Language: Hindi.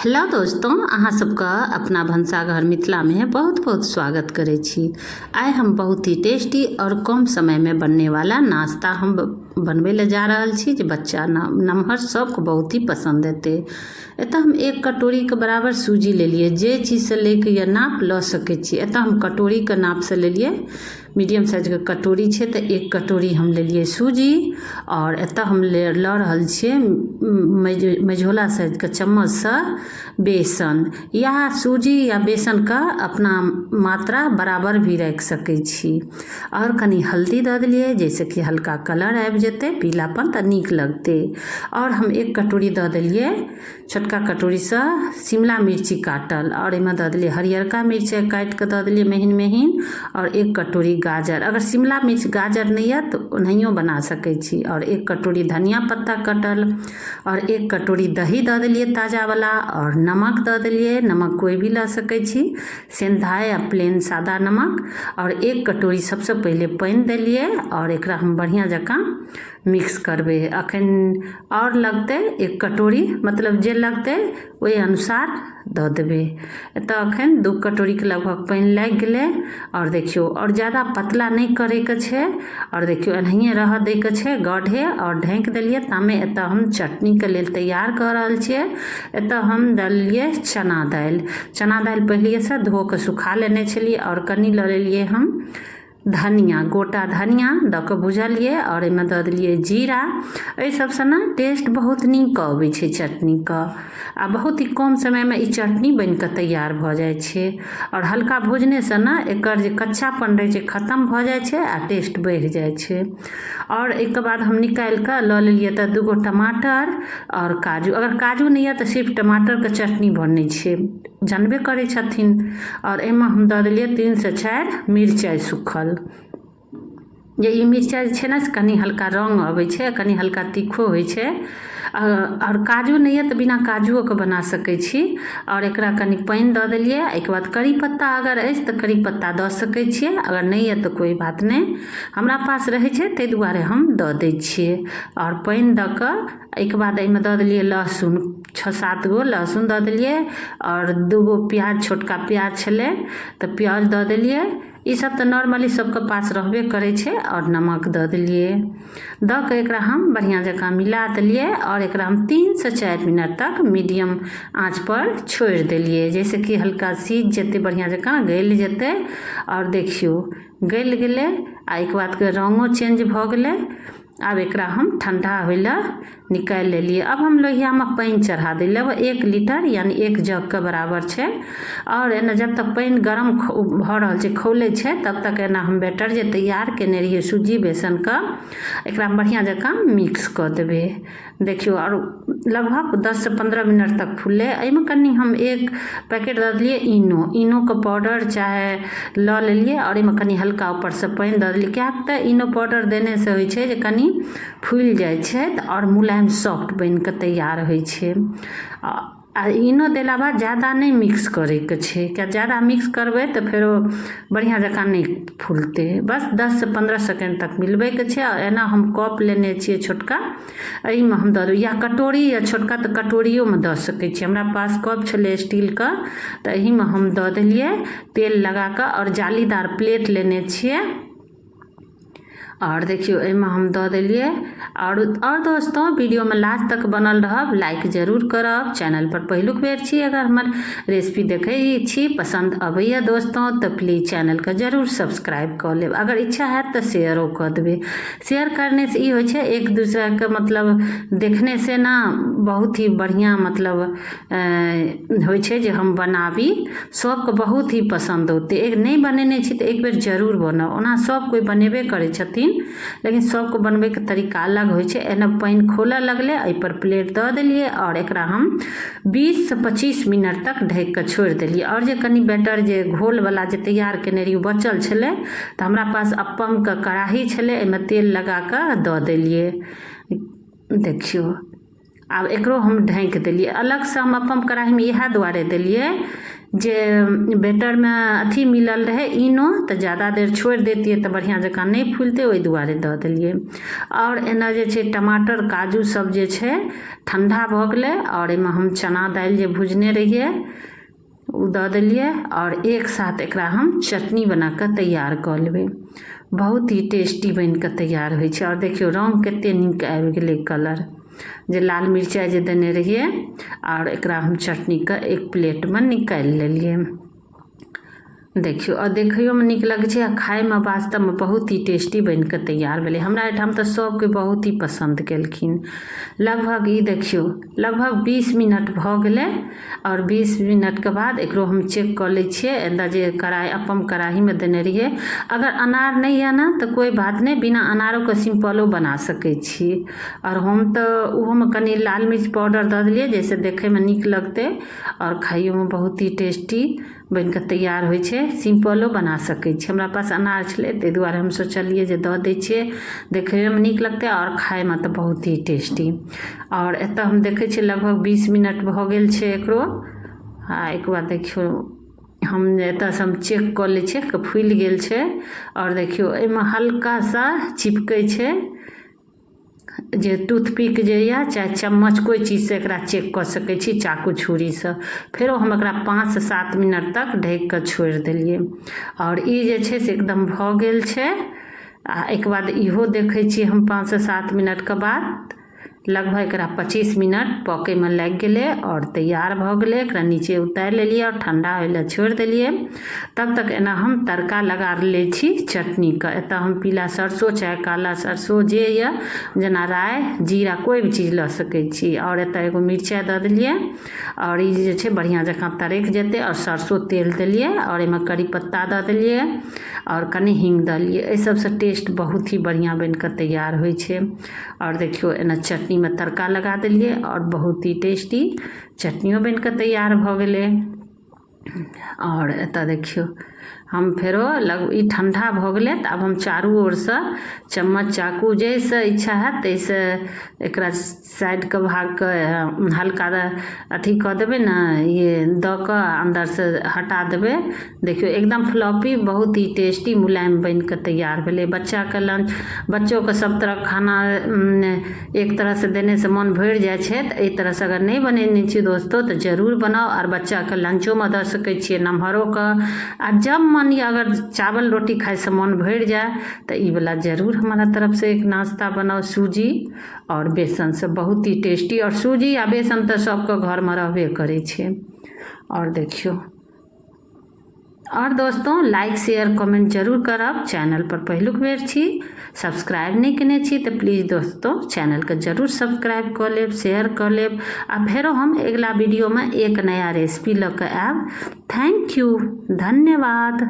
हेलो दोस्तों, अहाँ सबका अपना भनसाघर मिथिला में बहुत बहुत स्वागत करे छी। आइ हम बहुत ही टेस्टी और कम समय में बनने वाला नाश्ता हम बनबे ले जा रहल छी जे बच्चा नमहर सबको बहुत ही पसंद हेतै। एतऽ हम 1 कटोरी के बराबर सूजी ले लिए, जे चीज से लेके ये नाप ल सकै छी। एतऽ हम कटोरी के नाप से ले लिए, मीडियम साइज के कटोरी छै तऽ 1 कटोरी हम ले लिए सूजी। और एतऽ हम ल रहल छियै मझोला साइज के चम्मच से बेसन, या सूजी या बेसन का अपना मात्रा बराबर भी रख सकै छी। और कनी हल्दी दऽ देलिए जैसे कि हल्का कलर आबि जेतै, पीलापन तऽ नीक लगतै। और हम 1 कटोरी दऽ देलिए छोटका कटोरी से शिमला मिर्ची काटल, और एहिमे दऽ देलिए हरियरका मिर्चाई काटि के दऽ देलिए महीन महीन, और 1 कटोरी गाजर। अगर शिमला मिर्च गाजर नहीं है तो ओनाहियो बना सकै छी। और 1 कटोरी धनिया पत्ता कटल, और 1 कटोरी दही दऽ देलिए ताजा वाला, और नमक दऽ देलिए, नमक कोई भी ला सकै छी, सेंधा या प्लेन सादा नमक। और 1 कटोरी सबसे पहले पानी देलिए, और एकरा हम बढ़िया जकाँ मिक्स करबे। अखन और लगते 1 कटोरी, मतलब जे लगते ओहि अनुसार दऽ देबे। एतऽ अखन 2 कटोरी के लगभग पानी लग गेले। और देखियो, और ज़्यादा पतला नहीं करे के छै, और देखियो एनाहिए रह दे के छै गढ़े। और ढक देलिए तामे। एतऽ हम चटनी के लेल तैयार कर रहल छियै। एतऽ हम डालिए चना दालि पहले से धो के सुखा लेने छलिए, और कनी लऽ लेलिए हम धनिया, गोटा धनिया दऽ के भुजलिए, और एहिमे दऽ देलिए जीरा। एहि सबसे ना टेस्ट बहुत नीक अबै छै चटनी का, आ बहुत ही कम समय में ई चटनी बन के तैयार भऽ जाइ छै। और हल्का भुजने से ना एकर जे कच्चापन रहै छै खत्म भऽ जाइ छै, आ टेस्ट बढ़ि जाइ छै। और एक बाद हम निकाल के लऽ लेलिए तऽ 2 गो टमाटर और काजू। अगर काजू नहीं है तो सिर्फ टमाटर के चटनी बनै छै, जानबे करै छथिन। और एहिमे हम दऽ देलिए 3 से 4 मिरचाई सूखल। जे ई मिरचाई छै ना से कनी हल्का रंग अबै छै, कनी हल्का तीखो होइ छै। और काजू नहीं है तो बिना काजुओ के बना सकै छी। और एकरा कनी पानी दऽ देलिए। एक बाद करी पत्ता अगर अछि तो करी पत्ता दऽ सकै छियै, अगर नहीं है तो कोई बात नहीं, हमरा पास रहै छै ताहि दुआरे हम दऽ दै छियै। और पानी दऽ कऽ एक बाद एहिमे दऽ देलिए लहसुन, 6-7 गो लहसुन दऽ देलिए। और 2 गो प्याज, छोटका प्याज छलै तऽ प्याज दऽ देलिए। ई सब तऽ नॉर्मली सबके पास रहबे करै छै। और नमक दऽ देलिए, दऽ के एकरा हम बढ़िया जकाँ मिला देलिए। और एकरा हम 3 से 4 मिनट तक मीडियम आंच पर छोड़ि देलिए, जैसे कि हल्का सीझ जेतै, बढ़िया जकाँ गल जेतै। और देखियो गल गेलै, आ एक बाद के रंगो चेंज भऽ गेलै। आब एकरा हम ठंडा होइ ला निकाल लेलिए। अब हम लोहिया में पानी चढ़ा देलिए, 1 लीटर यानी 1 जग के बराबर छै। और एना जब तक पानी गरम भऽ रहल छै, खौले छै, तब तक एना हम बैटर जे तैयार केने रहिए सूजी बेसन का, एकरा बढ़िया जकाँ मिक्स कऽ देबे। देखियो, और लगभग 10 से 15 मिनट तक फूले। एहिमे कनी हम 1 पैकेट दऽ देलिए इनो के पाउडर चाहे लऽ लेलिए, और एहिमे कनी हल्का ऊपर से पानी दऽ देलिए। कियाक तऽ इनो पाउडर देने से होइ छै जे कनी फूल जाइ छै, और मुलायम सॉफ्ट बन के तैयार होइ छै। आ इनो देला बाद ज़्यादा नहीं मिक्स करे के छै, क्या ज़्यादा मिक्स करबै तो फिर बढ़िया जकाँ नहीं फूलते। बस 10 से 15 सेकेंड तक मिलबे के छै। और एना हम कप लेने छियै छोटका, एहि में हम दऽ देबै, या कटोरी या छोटका तो कटोरियो में दऽ सकै छी। हमरा पास कप छलै स्टील का, तो एही में हम दऽ देलिए तेल लगा के। और जालीदार प्लेट लेने छियै। और देखियो एहिमे हम दऽ देलिए। और दोस्तों, वीडियो में लास्ट तक बनल रहब, लाइक जरूर करब। चैनल पर पहिलुक बेर छी अगर हमर रेसिपी देखै छी, पसंद अबैया दोस्तों, तो प्लीज चैनल के जरूर सब्सक्राइब कऽ लेब। अगर इच्छा हैत तो शेयरो कऽ देबै। शेयर करने से ई होइ छै एक दूसरा के, मतलब देखने से ना बहुत ही बढ़िया, मतलब होइ छै जे हम बनाबी, सबके बहुत ही पसंद होते। एक नहीं बनेने छी तो एक बेर जरूर बनाउ। ओना सब कोई बनेबे करै छथिन, लेकिन सबको बनबे के तरीका अलग होइ छै। एना पानी खोले लगले, एहि पर प्लेट दऽ देलिए, और एकरा हम 20 से 25 मिनट तक ढक के छोड़ि देलिए। और जे कनी बैटर जे घोल वाला जे तैयार केने रहिए बचल छलै, तऽ हमरा पास अप्पम के कढ़ाई छलै, एहिमे तेल लगा के दऽ देलिए। देखियो, आब एकरो हम ढाँकि देलिए। अलग से हम अपन कढ़ाई में इएह दुआरे देलिए जे बेटर में अथी मिलल रहे इनो, तो ज़्यादा देर छोड़ देतिए तो बढ़िया जकाँ नहीं फूलते, ओहि दुआरे दऽ देलिए। और एना जे छै टमाटर काजू सब जे छै ठंडा भऽ गेलै, और एहिमे हम चना दालि जे भुजने रहिए ओ दऽ देलिए, और एक साथ एकरा हम चटनी बना कऽ तैयार कऽ लेबै। बहुत ही टेस्टी बनि कऽ तैयार होइ छै। और देखियौ रंग कते नीक आबि गेलै, कलर जे लाल मिरचाइ जे देने रहिए, और एकरा हम चटनी के एक प्लेट में निकालि लेलिए। देखियो और देखियो में नीक लगे छै, आ खाए में वास्तव में बहुत ही टेस्टी बन के तैयार भेलै। हमरा एहिठाम तो सबके बहुत ही पसंद केलखिन। लगभग ई देखियो लगभग 20 मिनट भऽ गेलै, और 20 मिनट के बाद एकरो हम चेक कऽ लै छियै। एंदा जे कढ़ाई अपन कढ़ाई में देने रहिए, अगर अनार नहीं है ना तो कोई बात नहीं, बिना अनारों के सिंपलो बना सकै छी। और हम तो उहो में कनी लाल मिर्च पाउडर दऽ देलिए, जैसे देखे में नीक लगते और खाइयो में बहुत ही टेस्टी बन के तैयार होइ छै। सिंपलो बना सकै छी। हमरा पास अनार छलै ताहि दुआरे हम सोचलिए जे दऽ दै छियै, देखै में नीक लगतै और खाए में तो बहुत ही टेस्टी। और एतऽ हम देखै छियै लगभग 20 मिनट भऽ गेल छै एकरो। आ एक बार देखियो हम एतऽ से हम चेक कऽ लै छियै कि फूलि गेल छै। और देखियो एहिमे हल्का सा चिपकै छै, जे टूथपिक जे या चाहे चम्मच कोई चीज से एकरा चेक कर सकै छी, चाकू छुरी से। फेरो हम एकरा 5 से 7 मिनट तक ढक के छोड़ देलिए। और ई जे छै से एकदम भ गेल छै। आ एक बाद इहो देखै छी हम 5 से 7 मिनट के बाद लगभग एकरा 25 मिनट पके में लग गेले और तैयार भ गेले। एकरा नीचे उतार लेलिए और ठंडा होय ले छोड़ देलिए। तब तक एना हम तड़का लगा ले छी चटनी का। एता हम पीला सरसों चाहे काला सरसों जे या, जेना राय जीरा कोई भी चीज ल सकै छी। और एता एगो मिर्चाई द देलिए, और ई जे छै बढ़िया जकां तरेक जेते। और सरसों तेल देलिए, और एमे करी पत्ता द देलिए, और कनी हींग देलिए। एहि सबसे टेस्ट बहुत ही बढ़िया बन के तैयार होइ छै। और देखियो एना चटनी में तड़का लगा देलिए, और बहुत ही टेस्टी चटनियो बन के तैयार भ गेले। और एता देखियो हम फेरो ई ठंडा भ गेले, त अब हम चारू ओर से चम्मच चाकू जैसे इच्छा है तैसे एकरा साइड के भाग के हल्का अथी क देबे ना, ये द के अंदर से हटा देबे। देखियो एकदम फ्लॉपी बहुत ही टेस्टी मुलायम बन के तैयार भेले। बच्चा के लंच, बच्चों के सब तरह खाना एक तरह से देने से मन भर जाय छै। त एहि तरह से अगर नहीं बनेने छी दोस्तों तो जरूर बनाओ, और बच्चा के लंचो में द सकै छियै, नमहरों का। आ जब मन या अगर चावल रोटी खाए से मन भर जाए तो ई वाला जरूर हमारा तरफ से एक नाश्ता बनाओ, सूजी और बेसन से बहुत ही टेस्टी। और सूजी आ बेसन तो सबके घर में रहबे करे छे। और देखियो और दोस्तों लाइक शेयर कमेंट जरूर करब। चैनल पर पहिलुक बेर छी, सब्सक्राइब नहीं केने छी तो प्लीज दोस्तों चैनल के जरूर सब्सक्राइब कर लेब, शेयर कर लेब। आ फेरो हम अगला वीडियो में एक नया रेसिपी लऽ के आएब। थैंक यू, धन्यवाद।